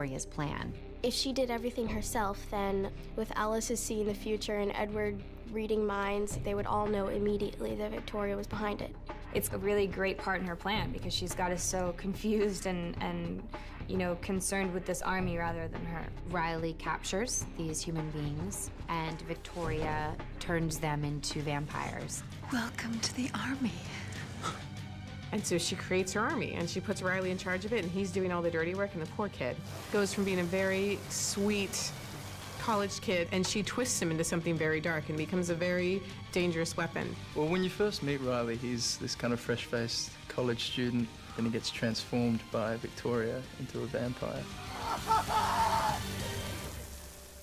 Victoria's plan. If she did everything herself, then with Alice's seeing the future and Edward reading minds, they would all know immediately that Victoria was behind it. It's a really great part in her plan because she's got us so confused and you know, concerned with this army rather than her. Riley captures these human beings, and Victoria turns them into vampires. Welcome to the army. And so she creates her army, and she puts Riley in charge of it, and he's doing all the dirty work, and the poor kid goes from being a very sweet college kid, and she twists him into something very dark and becomes a very dangerous weapon. Well, when you first meet Riley, he's this kind of fresh-faced college student, then he gets transformed by Victoria into a vampire.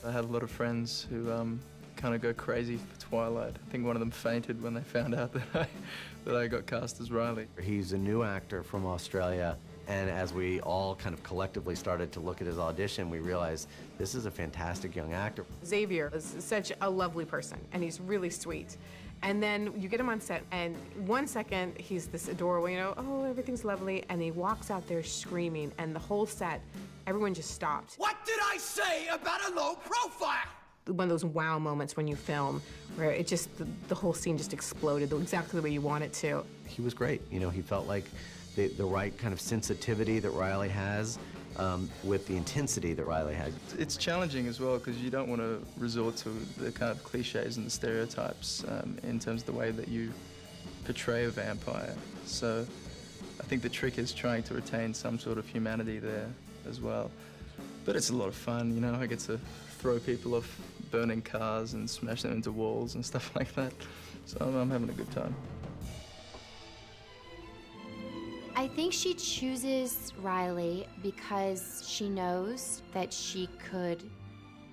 I had a lot of friends who kind of go crazy for Twilight. I think one of them fainted when they found out that I got cast as Riley. He's a new actor from Australia, and as we all kind of collectively started to look at his audition, we realized this is a fantastic young actor. Xavier is such a lovely person, and he's really sweet. And then you get him on set, and 1 second he's this adorable, you know, oh, everything's lovely, and he walks out there screaming, and the whole set, everyone just stopped. What did I say about a low profile? One of those wow moments when you film, where it just, the whole scene just exploded exactly the way you want it to. He was great. You know, he felt like the right kind of sensitivity that Riley has with the intensity that Riley had. It's challenging as well because you don't want to resort to the kind of cliches and the stereotypes in terms of the way that you portray a vampire. So I think the trick is trying to retain some sort of humanity there as well. But it's a lot of fun, you know, I get to throw people off burning cars and smash them into walls and stuff like that. So I'm having a good time. I think she chooses Riley because she knows that she could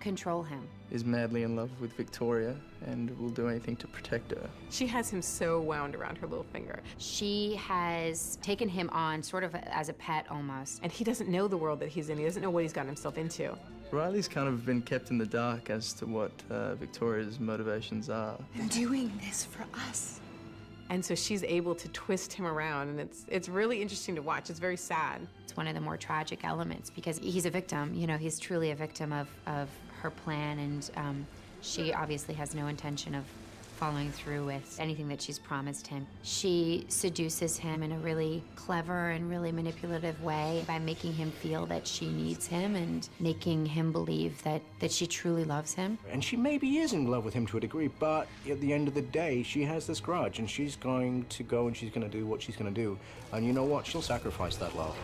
control him. Is madly in love with Victoria and will do anything to protect her. She has him so wound around her little finger. She has taken him on sort of as a pet almost. And he doesn't know the world that he's in. He doesn't know what he's gotten himself into. Riley's kind of been kept in the dark as to what Victoria's motivations are. I'm doing this for us. And so she's able to twist him around, and it's really interesting to watch. It's very sad. It's one of the more tragic elements because he's a victim. You know, he's truly a victim of her plan, and she obviously has no intention of following through with anything that she's promised him. She seduces him in a really clever and really manipulative way by making him feel that she needs him and making him believe that she truly loves him. And she maybe is in love with him to a degree, but at the end of the day, she has this grudge, and she's going to go and she's going to do what she's going to do. And you know what? She'll sacrifice that love.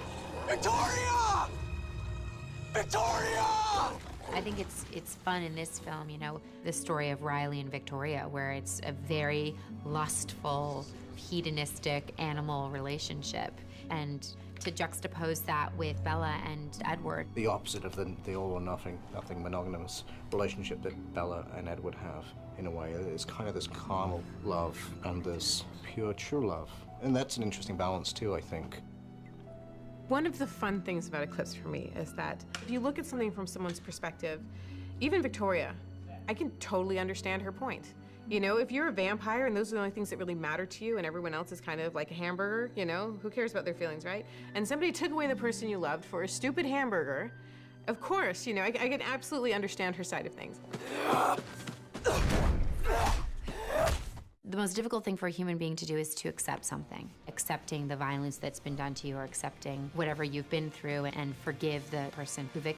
Victoria! Victoria! I think it's fun in this film, you know, the story of Riley and Victoria, where it's a very lustful, hedonistic animal relationship. And to juxtapose that with Bella and Edward. The opposite of the all or nothing monogamous relationship that Bella and Edward have, in a way. It's kind of this carnal love and this pure, true love. And that's an interesting balance, too, I think. One of the fun things about Eclipse for me is that if you look at something from someone's perspective, even Victoria, I can totally understand her point. You know, if you're a vampire and those are the only things that really matter to you and everyone else is kind of like a hamburger, you know, who cares about their feelings, right? And somebody took away the person you loved for a stupid hamburger, of course, you know, I can absolutely understand her side of things. The most difficult thing for a human being to do is to accept something. Accepting the violence that's been done to you or accepting whatever you've been through and forgive the person who victimized